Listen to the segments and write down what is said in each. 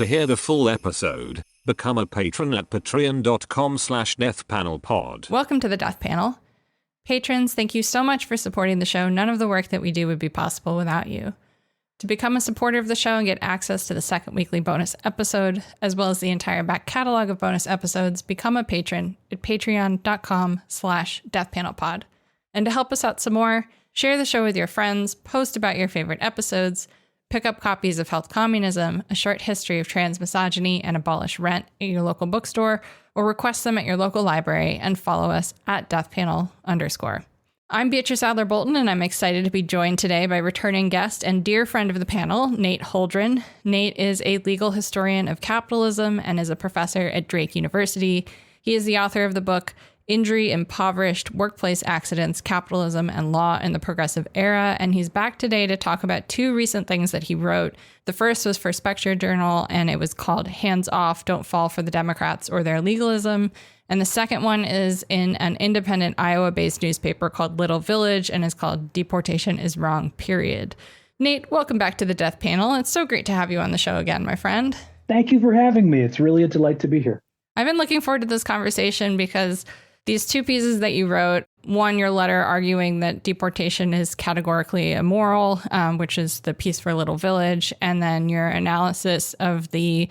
To hear the full episode, become a patron at patreon.com/deathpanelpod. Welcome to the Death Panel. Patrons, thank you so much for supporting the show. None of the work that we do would be possible without you. To become a supporter of the show and get access to the second weekly bonus episode, as well as the entire back catalog of bonus episodes, become a patron at patreon.com/deathpanelpod. And to help us out some more, share the show with your friends, post about your favorite episodes, pick up copies of Health Communism, A Short History of Trans-Misogyny, and Abolish Rent at your local bookstore, or request them at your local library, and follow us at deathpanel_. I'm Beatrice Adler-Bolton, and I'm excited to be joined today by returning guest and dear friend of the panel, Nate Holdren. Nate is a legal historian of capitalism and is a professor at Drake University. He is the author of the book Injury-Impoverished Workplace Accidents, Capitalism and Law in the Progressive Era, and he's back today to talk about two recent things that he wrote. The first was for Spectre Journal, and it was called Hands Off, Don't Fall for the Democrats or Their Legalism. And the second one is in an independent Iowa-based newspaper called Little Village and is called Deportation is Wrong, Period. Nate, welcome back to the Death Panel. It's so great to have you on the show again, my friend. Thank you for having me. It's really a delight to be here. I've been looking forward to this conversation because these two pieces that you wrote, one, your letter arguing that deportation is categorically immoral, which is the piece for Little Village, and then your analysis of the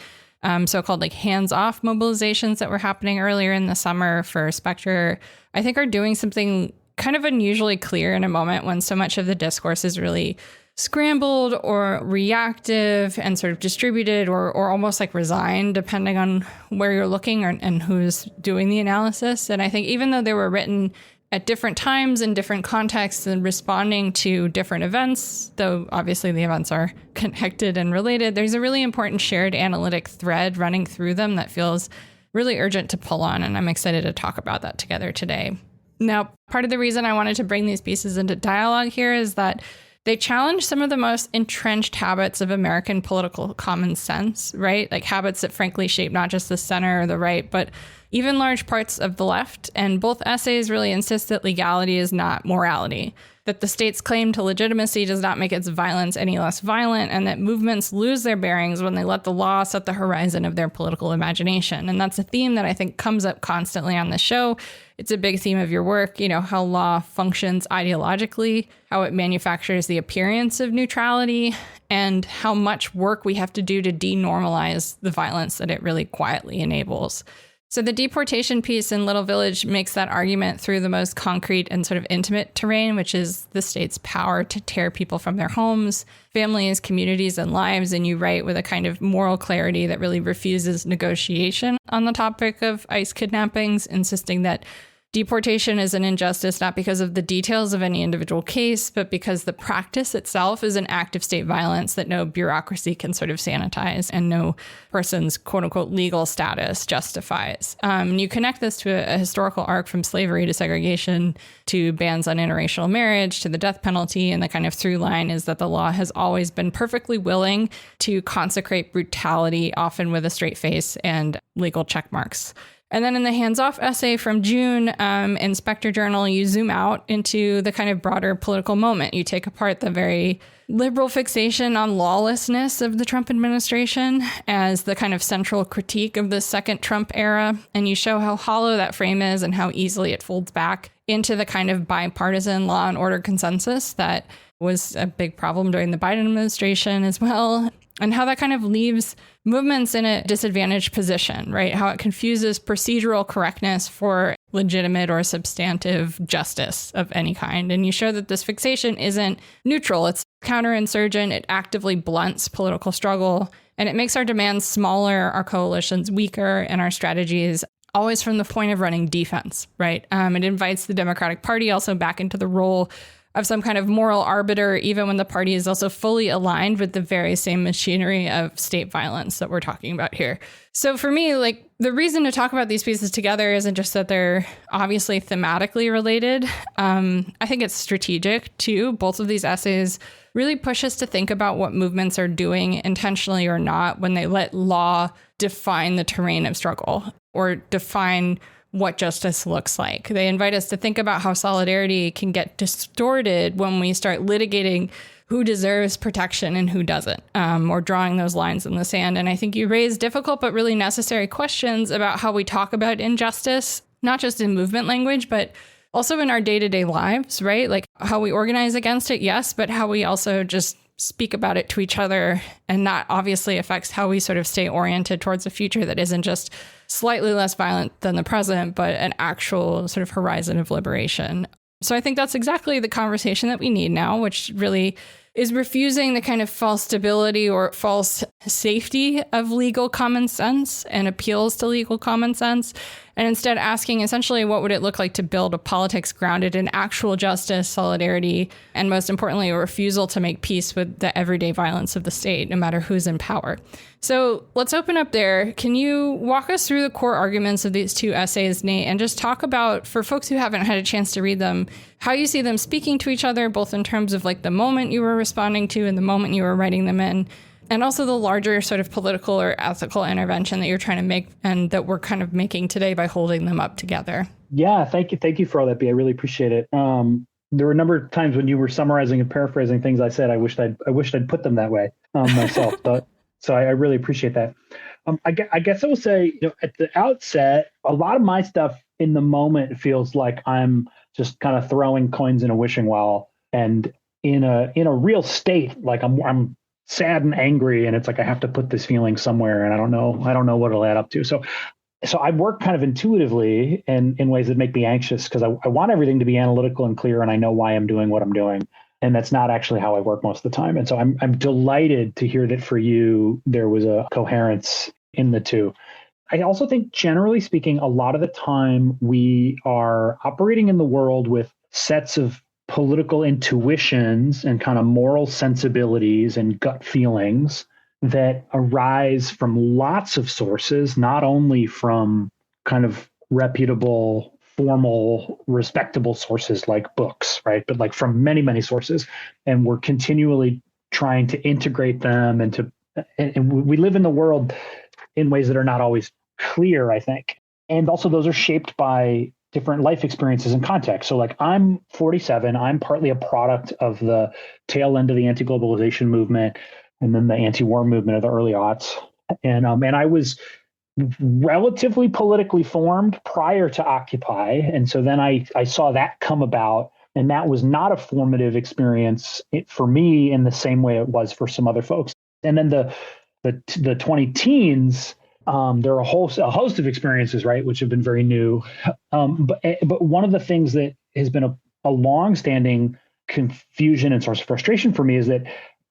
so-called hands-off mobilizations that were happening earlier in the summer for Spectre, I think are doing something kind of unusually clear in a moment when so much of the discourse is really scrambled or reactive and sort of distributed or almost resigned, depending on where you're looking and who's doing the analysis. And I think even though they were written at different times in different contexts and responding to different events, though obviously the events are connected and related, there's a really important shared analytic thread running through them that feels really urgent to pull on. And I'm excited to talk about that together today. Now, part of the reason I wanted to bring these pieces into dialogue here is that they challenge some of the most entrenched habits of American political common sense, right? Habits that frankly shape not just the center or the right, but even large parts of the left. And both essays really insist that legality is not morality, that the state's claim to legitimacy does not make its violence any less violent, and that movements lose their bearings when they let the law set the horizon of their political imagination. And that's a theme that I think comes up constantly on the show. It's a big theme of your work, how law functions ideologically, how it manufactures the appearance of neutrality, and how much work we have to do to denormalize the violence that it really quietly enables. So the deportation piece in Little Village makes that argument through the most concrete and sort of intimate terrain, which is the state's power to tear people from their homes, families, communities, and lives. And you write with a kind of moral clarity that really refuses negotiation on the topic of ICE kidnappings, insisting that deportation is an injustice not because of the details of any individual case, but because the practice itself is an act of state violence that no bureaucracy can sort of sanitize and no person's quote unquote legal status justifies. You connect this to a historical arc from slavery to segregation to bans on interracial marriage to the death penalty. And the kind of through line is that the law has always been perfectly willing to consecrate brutality, often with a straight face and legal check marks. And then in the hands-off essay from June in Spectre Journal, you zoom out into the kind of broader political moment. You take apart the very liberal fixation on lawlessness of the Trump administration as the kind of central critique of the second Trump era. And you show how hollow that frame is and how easily it folds back into the kind of bipartisan law and order consensus that was a big problem during the Biden administration as well. And how that kind of leaves movements in a disadvantaged position, right? How it confuses procedural correctness for legitimate or substantive justice of any kind. And you show that this fixation isn't neutral. It's counterinsurgent. It actively blunts political struggle. And it makes our demands smaller, our coalitions weaker, and our strategies always from the point of running defense, right? It invites the Democratic Party also back into the role of some kind of moral arbiter, even when the party is also fully aligned with the very same machinery of state violence that we're talking about here. So for me, the reason to talk about these pieces together isn't just that they're obviously thematically related. I think it's strategic too. Both of these essays really push us to think about what movements are doing intentionally or not when they let law define the terrain of struggle or define what justice looks like. They invite us to think about how solidarity can get distorted when we start litigating who deserves protection and who doesn't, or drawing those lines in the sand. And I think you raise difficult but really necessary questions about how we talk about injustice, not just in movement language, but also in our day-to-day lives, right? Like how we organize against it, yes, but how we also just speak about it to each other, and that obviously affects how we sort of stay oriented towards a future that isn't just slightly less violent than the present, but an actual sort of horizon of liberation. So I think that's exactly the conversation that we need now, which really is refusing the kind of false stability or false safety of legal common sense and appeals to legal common sense, and instead asking essentially what would it look like to build a politics grounded in actual justice, solidarity, and most importantly, a refusal to make peace with the everyday violence of the state, no matter who's in power. So let's open up there. Can you walk us through the core arguments of these two essays, Nate, and just talk about, for folks who haven't had a chance to read them, how you see them speaking to each other, both in terms of like the moment you were responding to and the moment you were writing them in, and also the larger sort of political or ethical intervention that you're trying to make and that we're kind of making today by holding them up together. Yeah, thank you. Thank you for all that, B. I really appreciate it. There were a number of times when you were summarizing and paraphrasing things I said. I wished I'd put them that way myself. So I really appreciate that. I guess I will say, at the outset, a lot of my stuff in the moment feels like I'm just kind of throwing coins in a wishing well, and in a real state, like I'm sad and angry, and it's like I have to put this feeling somewhere, and I don't know what it'll add up to. So I work kind of intuitively and in ways that make me anxious, because I want everything to be analytical and clear, and I know why I'm doing what I'm doing. And that's not actually how I work most of the time. And so I'm delighted to hear that for you, there was a coherence in the two. I also think, generally speaking, a lot of the time we are operating in the world with sets of political intuitions and kind of moral sensibilities and gut feelings that arise from lots of sources, not only from kind of reputable, formal, respectable sources like books, right? But like from many, many sources. And we're continually trying to integrate them and we live in the world in ways that are not always clear, I think. And also those are shaped by different life experiences and context. So like I'm 47, I'm partly a product of the tail end of the anti-globalization movement and then the anti-war movement of the early aughts. And I was relatively politically formed prior to Occupy. And so then I saw that come about, and that was not a formative experience for me in the same way it was for some other folks. And then the 20 teens, there are a host of experiences, right, which have been very new. But one of the things that has been a longstanding confusion and source of frustration for me is that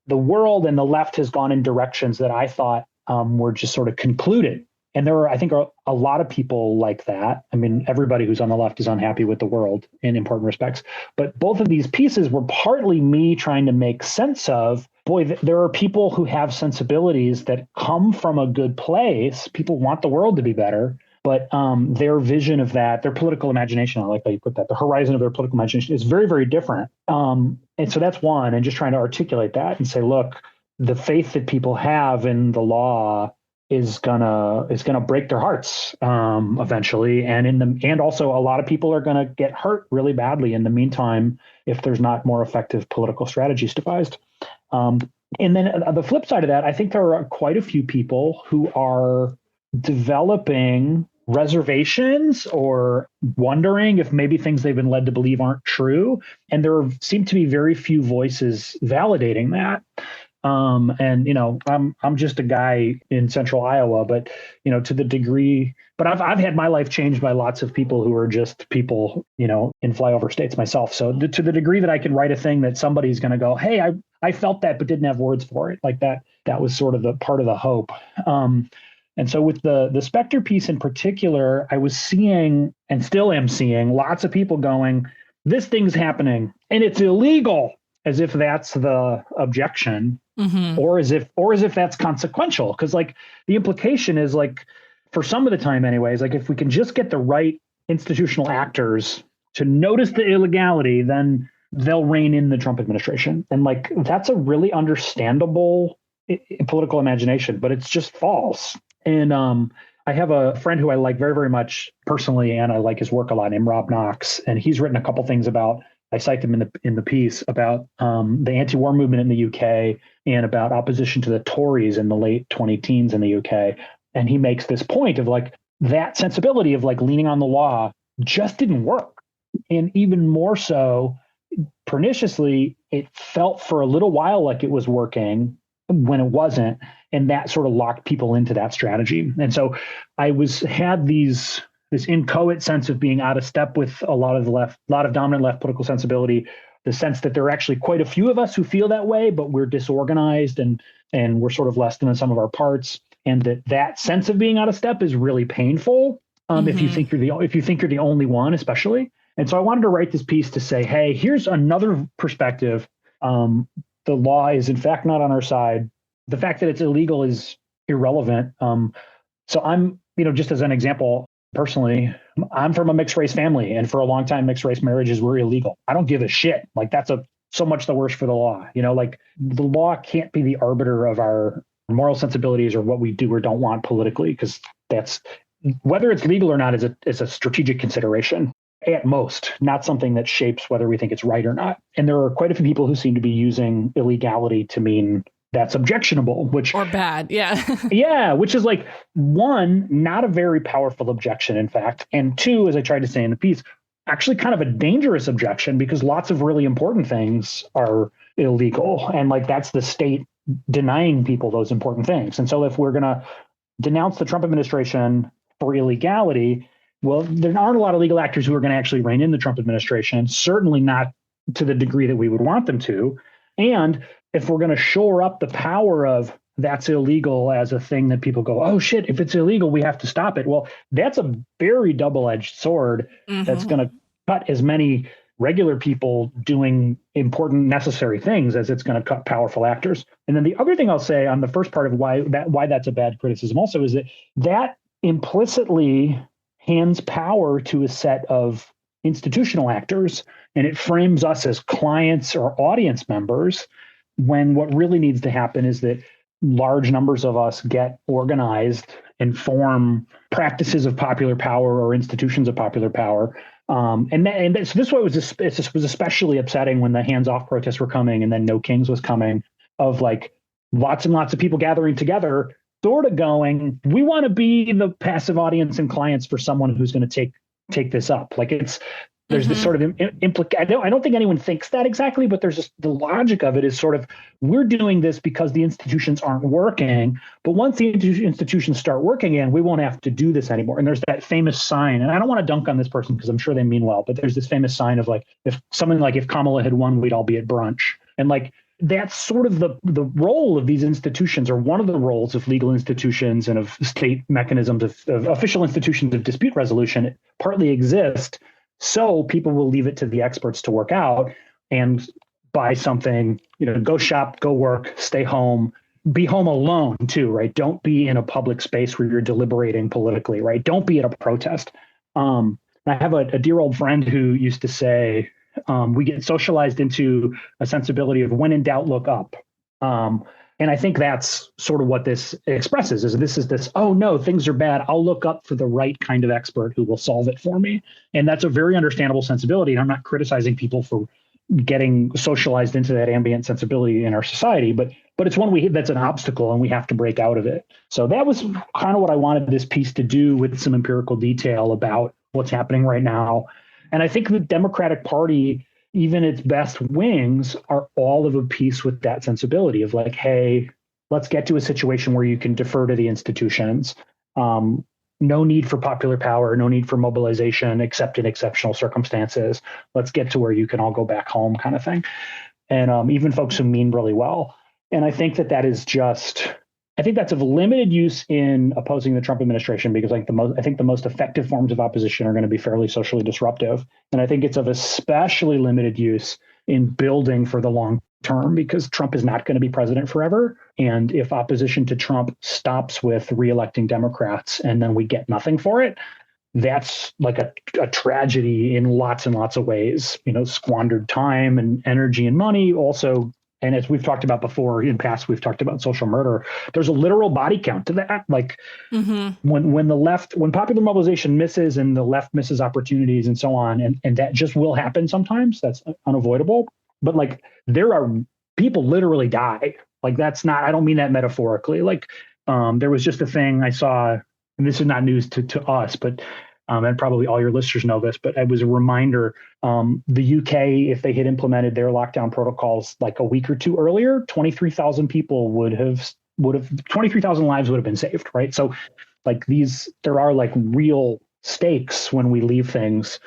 the world and the left has gone in directions that I thought were just sort of concluded. And there are, I think, a lot of people like that. I mean, everybody who's on the left is unhappy with the world in important respects. But both of these pieces were partly me trying to make sense of, there are people who have sensibilities that come from a good place. People want the world to be better, but their vision of that, their political imagination, I like how you put that, the horizon of their political imagination is very, very different. And so that's one, and just trying to articulate that and say, look, the faith that people have in the law is gonna break their hearts eventually, and also a lot of people are gonna get hurt really badly in the meantime if there's not more effective political strategies devised. And then the flip side of that, I think there are quite a few people who are developing reservations or wondering if maybe things they've been led to believe aren't true, and there seem to be very few voices validating that. And I'm just a guy in central Iowa, but to the degree, but I've had my life changed by lots of people who are just people, in flyover states myself. So to the degree that I can write a thing that somebody's going to go, hey, I felt that, but didn't have words for it, like that was sort of the part of the hope. And so with the Spectre piece in particular, I was seeing, and still am seeing, lots of people going, this thing's happening and it's illegal, as if that's the objection. Mm-hmm. or as if that's consequential. Because like the implication is, like, for some of the time anyways, like if we can just get the right institutional actors to notice the illegality, then they'll rein in the Trump administration. And like, that's a really understandable political imagination, but it's just false. And I have a friend who I like very, very much personally, and I like his work a lot, named Rob Knox. And he's written a couple things about I cite them in the piece about the anti-war movement in the UK and about opposition to the Tories in the late 2010s in the UK. And he makes this point of like that sensibility of like leaning on the law just didn't work. And even more so, perniciously, it felt for a little while like it was working when it wasn't. And that sort of locked people into that strategy. And so I had this inchoate sense of being out of step with a lot of the left, a lot of dominant left political sensibility, the sense that there are actually quite a few of us who feel that way, but we're disorganized and we're sort of less than the sum of our parts. And that sense of being out of step is really painful if you think you're the only one, especially. And so I wanted to write this piece to say, hey, here's another perspective. The law is in fact not on our side. The fact that it's illegal is irrelevant. So I'm, just as an example, personally, I'm from a mixed race family, and for a long time, mixed race marriages were illegal. I don't give a shit. Like that's so much the worse for the law. Like the law can't be the arbiter of our moral sensibilities or what we do or don't want politically, because that's whether it's legal or not is a strategic consideration at most, not something that shapes whether we think it's right or not. And there are quite a few people who seem to be using illegality to mean that's objectionable, or bad. Yeah. Yeah. Which is like, one, not a very powerful objection, in fact. And two, as I tried to say in the piece, actually kind of a dangerous objection, because lots of really important things are illegal. And like, that's the state denying people those important things. And so if we're going to denounce the Trump administration for illegality, well, there aren't a lot of legal actors who are going to actually rein in the Trump administration, certainly not to the degree that we would want them to. And if we're going to shore up the power of that's illegal as a thing that people go, oh, shit, if it's illegal, we have to stop it. Well, that's a very double-edged sword that's going to cut as many regular people doing important, necessary things as it's going to cut powerful actors. And then the other thing I'll say on the first part of why that's a bad criticism also is that implicitly hands power to a set of institutional actors, and it frames us as clients or audience members, when what really needs to happen is that large numbers of us get organized and form practices of popular power or institutions of popular power. So this was especially upsetting when the hands-off protests were coming and then No Kings was coming, of like lots and lots of people gathering together, sort of going, we want to be the passive audience and clients for someone who's going to take this up. Like there's this sort of I don't think anyone thinks that exactly, but there's just the logic of it is sort of, we're doing this because the institutions aren't working. But once the institutions start working again, we won't have to do this anymore. And there's that famous sign, and I don't want to dunk on this person because I'm sure they mean well, but there's this famous sign of like, if Kamala had won, we'd all be at brunch. And like, that's sort of the role of these institutions, or one of the roles of legal institutions and of state mechanisms of official institutions of dispute resolution, partly exist so people will leave it to the experts to work out and buy something, go shop, go work, stay home, be home alone too, right? Don't be in a public space where you're deliberating politically, right? Don't be at a protest. I have a dear old friend who used to say, we get socialized into a sensibility of when in doubt, look up. And I think that's sort of what this expresses, is this, oh no, things are bad, I'll look up for the right kind of expert who will solve it for me. And that's a very understandable sensibility. And I'm not criticizing people for getting socialized into that ambient sensibility in our society, but it's one that's an obstacle and we have to break out of it. So that was kind of what I wanted this piece to do, with some empirical detail about what's happening right now. And I think the Democratic Party, even its best wings, are all of a piece with that sensibility of like, hey, let's get to a situation where you can defer to the institutions. No need for popular power, no need for mobilization, except in exceptional circumstances. Let's get to where you can all go back home, kind of thing. And even folks who mean really well. And I think I think that's of limited use in opposing the Trump administration, because I think the most effective forms of opposition are going to be fairly socially disruptive. And I think it's of especially limited use in building for the long term, because Trump is not going to be president forever. And if opposition to Trump stops with reelecting Democrats and then we get nothing for it, that's like a tragedy in lots and lots of ways. Squandered time and energy and money, also And as we've talked about before in past, we've talked about social murder. There's a literal body count to that. Like when popular mobilization misses and the left misses opportunities and so on, and that just will happen sometimes. That's unavoidable. But like there are people literally die. Like that's not, I don't mean that metaphorically. Like there was just a thing I saw, and this is not news to us, but and probably all your listeners know this, but it was a reminder. The UK, if they had implemented their lockdown protocols like a week or two earlier, 23,000 people would have 23,000 lives would have been saved, right? So like there are like real stakes when we leave things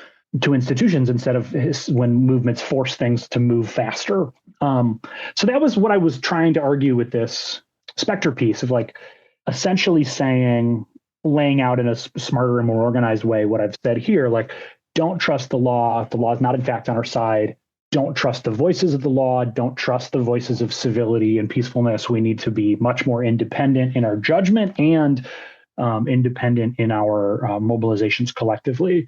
to institutions instead of when movements force things to move faster. So that was what I was trying to argue with this Spectre piece of like essentially laying out in a smarter and more organized way what I've said here, like don't trust the law. The law is not in fact on our side. Don't trust the voices of the law. Don't trust the voices of civility and peacefulness. We need to be much more independent in our judgment and independent in our mobilizations collectively.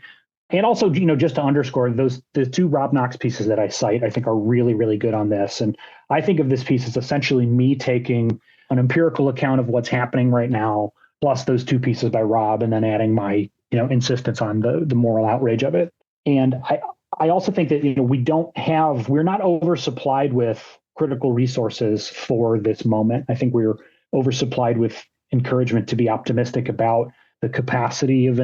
And also, just to underscore the two Rob Knox pieces that I cite, I think are really, really good on this. And I think of this piece as essentially me taking an empirical account of what's happening right now, plus those two pieces by Rob, and then adding my, insistence on the moral outrage of it. And I also think that, we're not oversupplied with critical resources for this moment. I think we're oversupplied with encouragement to be optimistic about the capacity of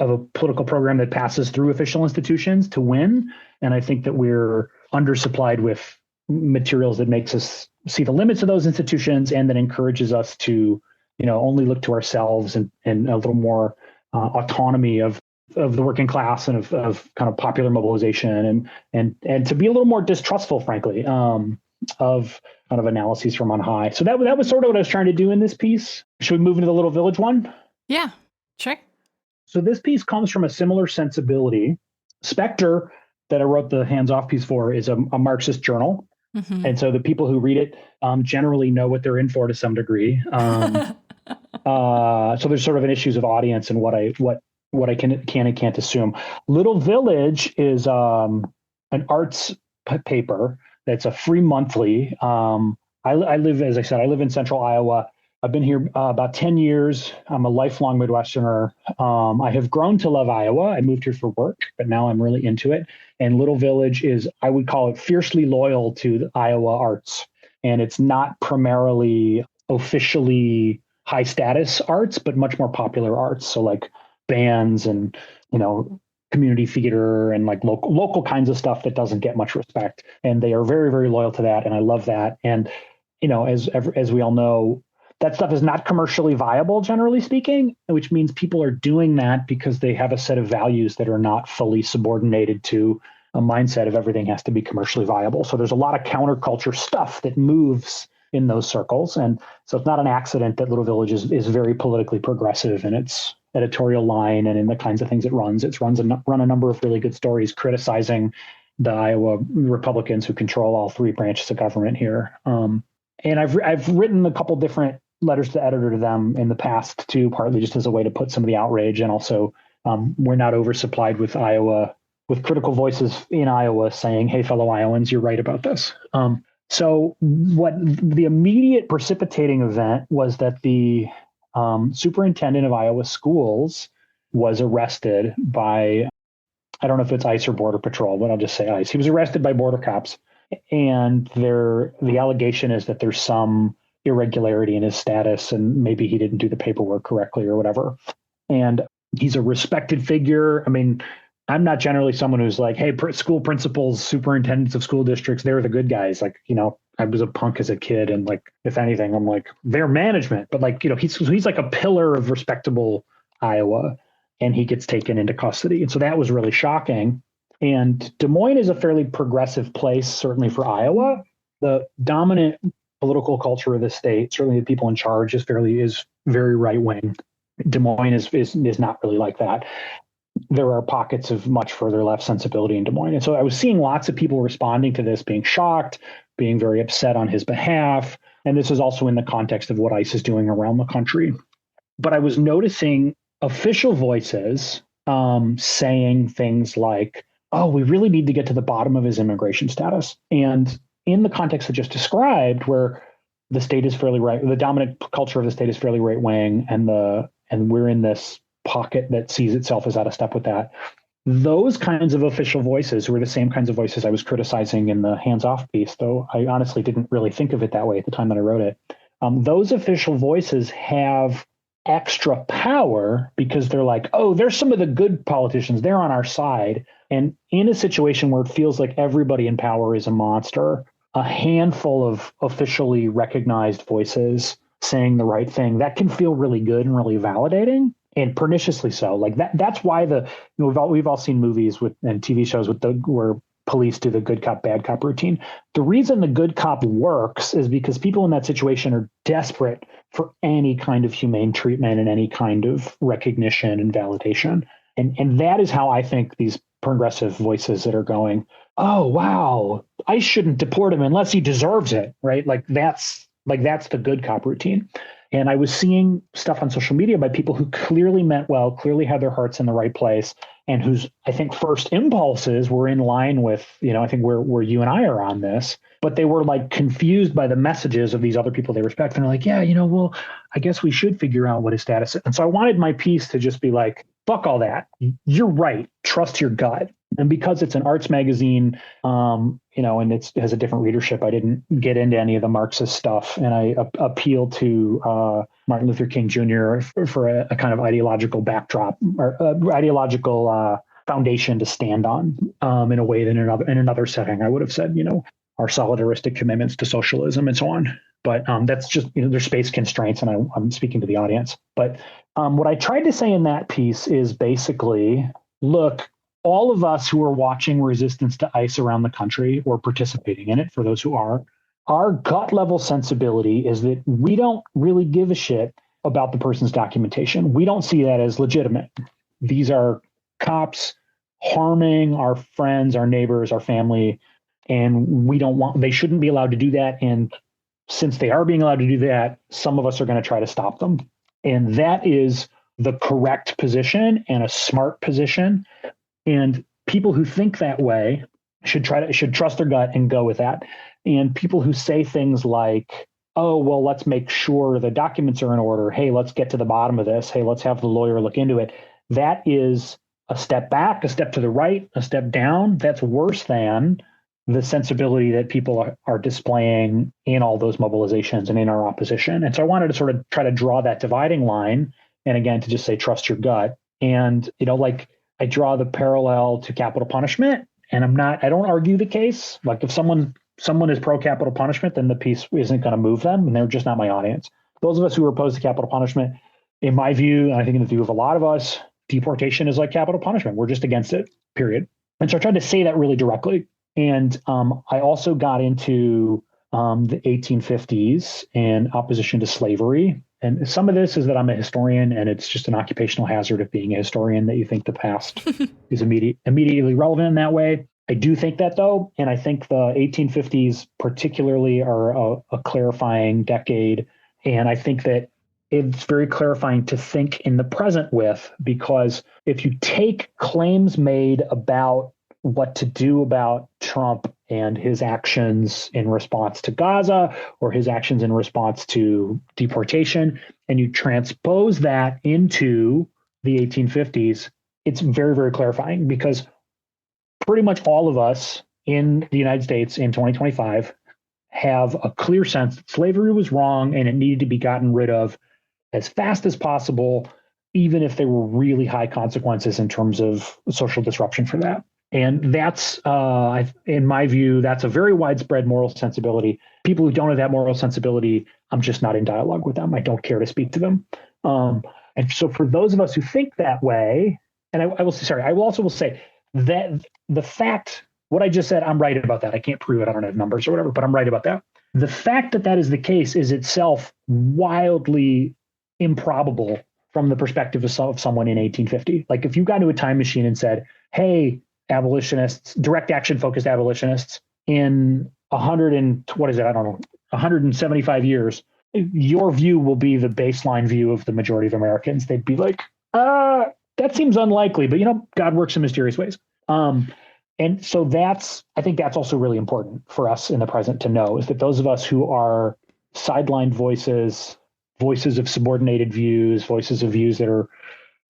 of a political program that passes through official institutions to win. And I think that we're undersupplied with materials that makes us see the limits of those institutions and that encourages us to, only look to ourselves and a little more autonomy of the working class and of kind of popular mobilization and to be a little more distrustful, frankly, of kind of analyses from on high. So that was sort of what I was trying to do in this piece. Should we move into the Little Village one? Yeah, sure. So this piece comes from a similar sensibility. Spectre, that I wrote the hands-off piece for, is a Marxist journal. Mm-hmm. And so the people who read it generally know what they're in for to some degree. So there's sort of an issues of audience and what I can and can't assume. Little Village is an arts paper that's a free monthly. I live, as I said, I live in central Iowa. I've been here about 10 years. I'm a lifelong Midwesterner. I have grown to love Iowa. I moved here for work, but now I'm really into it. And Little Village is, I would call it, fiercely loyal to the Iowa arts. And it's not primarily officially high status arts, but much more popular arts. So like bands and, community theater and like local kinds of stuff that doesn't get much respect. And they are very, very loyal to that. And I love that. And, as we all know, that stuff is not commercially viable, generally speaking, which means people are doing that because they have a set of values that are not fully subordinated to a mindset of everything has to be commercially viable. So there's a lot of counterculture stuff that moves in those circles. And so it's not an accident that Little Village is very politically progressive in its editorial line and in the kinds of things it runs. It's run a number of really good stories criticizing the Iowa Republicans who control all three branches of government here. And I've written a couple different letters to the editor to them in the past too, partly just as a way to put some of the outrage, and also we're not oversupplied with critical voices in Iowa saying, "Hey, fellow Iowans, you're right about this." So what the immediate precipitating event was that the superintendent of Iowa schools was arrested by, I don't know if it's ICE or Border Patrol, but I'll just say ICE. He was arrested by border cops, and the allegation is that there's some irregularity in his status and maybe he didn't do the paperwork correctly or whatever. And he's a respected figure. I mean, I'm not generally someone who's like, hey, school principals, superintendents of school districts, they're the good guys. Like, I was a punk as a kid. And like, if anything, I'm like, they're management. But like, he's like a pillar of respectable Iowa, and he gets taken into custody. And so that was really shocking. And Des Moines is a fairly progressive place, certainly for Iowa. The dominant political culture of the state, certainly the people in charge, is very right wing. Des Moines is not really like that. There are pockets of much further left sensibility in Des Moines. And so I was seeing lots of people responding to this, being shocked, being very upset on his behalf. And this is also in the context of what ICE is doing around the country. But I was noticing official voices saying things like, oh, we really need to get to the bottom of his immigration status. And in the context I just described, where the state is fairly right, the dominant culture of the state is fairly right wing, and we're in this pocket that sees itself as out of step with that. Those kinds of official voices were the same kinds of voices I was criticizing in the hands-off piece, though I honestly didn't really think of it that way at the time that I wrote it. Those official voices have extra power because they're like, oh, there's some of the good politicians, they're on our side. And in a situation where it feels like everybody in power is a monster, a handful of officially recognized voices saying the right thing, that can feel really good and really validating, and perniciously so. Like that's why we've all seen movies and TV shows where police do the good cop, bad cop routine. The reason the good cop works is because people in that situation are desperate for any kind of humane treatment and any kind of recognition and validation. And that is how I think these progressive voices that are going, oh, wow, I shouldn't deport him unless he deserves it, right? Like that's the good cop routine. And I was seeing stuff on social media by people who clearly meant well, clearly had their hearts in the right place, and whose, I think, first impulses were in line with, I think where you and I are on this, but they were like confused by the messages of these other people they respect. And they're like, yeah, well, I guess we should figure out what his status is. And so I wanted my piece to just be like, fuck all that. You're right. Trust your gut. And because it's an arts magazine, and it has a different readership, I didn't get into any of the Marxist stuff. And I appealed to Martin Luther King Jr. for a kind of ideological backdrop or ideological foundation to stand on in a way that in another setting, I would have said, our solidaristic commitments to socialism and so on. But that's just, there's space constraints, and I'm speaking to the audience. But what I tried to say in that piece is basically, look, all of us who are watching resistance to ICE around the country or participating in it, for those who are, our gut level sensibility is that we don't really give a shit about the person's documentation. We don't see that as legitimate. These are cops harming our friends, our neighbors, our family, and they shouldn't be allowed to do that. And since they are being allowed to do that, some of us are going to try to stop them. And that is the correct position and a smart position. And people who think that way should trust their gut and go with that. And people who say things like, oh, well, let's make sure the documents are in order. Hey, let's get to the bottom of this. Hey, let's have the lawyer look into it. That is a step back, a step to the right, a step down. That's worse than the sensibility that people are displaying in all those mobilizations and in our opposition. And so I wanted to sort of try to draw that dividing line. And again, to just say, trust your gut. And, I draw the parallel to capital punishment, and I don't argue the case. Like if someone is pro capital punishment, then the piece isn't going to move them, and they're just not my audience. Those of us who are opposed to capital punishment, in my view, and I think in the view of a lot of us, deportation is like capital punishment. We're just against it, period. And so I tried to say that really directly. And I also got into the 1850s and opposition to slavery. And some of this is that I'm a historian, and it's just an occupational hazard of being a historian that you think the past is immediately relevant in that way. I do think that, though, and I think the 1850s particularly are a clarifying decade. And I think that it's very clarifying to think in the present with, because if you take claims made about what to do about Trump and his actions in response to Gaza or his actions in response to deportation, and you transpose that into the 1850s, it's very, very clarifying, because pretty much all of us in the United States in 2025 have a clear sense that slavery was wrong and it needed to be gotten rid of as fast as possible, even if there were really high consequences in terms of social disruption for that. And that's, in my view, that's a very widespread moral sensibility. People who don't have that moral sensibility, I'm just not in dialogue with them. I don't care to speak to them. And so for those of us who think that way, and I will also say that the fact, what I just said, I'm right about that. I can't prove it. I don't have numbers or whatever, but I'm right about that. The fact that that is the case is itself wildly improbable from the perspective of someone in 1850. Like if you got into a time machine and said, hey, abolitionists, direct action focused abolitionists, in 175 years, your view will be the baseline view of the majority of Americans. They'd be like, that seems unlikely, but God works in mysterious ways. And so I think that's also really important for us in the present to know, is that those of us who are sidelined voices, voices of subordinated views, voices of views that are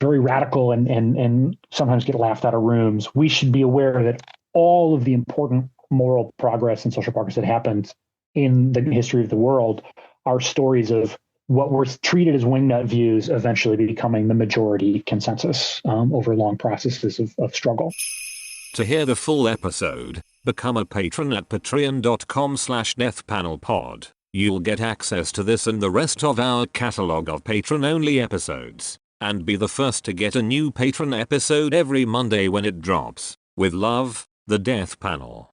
very radical and sometimes get laughed out of rooms, we should be aware that all of the important moral progress and social progress that happens in the history of the world are stories of what were treated as wingnut views eventually becoming the majority consensus over long processes of struggle. To hear the full episode, become a patron at patreon.com/deathpanelpod. You'll get access to this and the rest of our catalog of patron-only episodes, and be the first to get a new patron episode every Monday when it drops. With love, the Death Panel.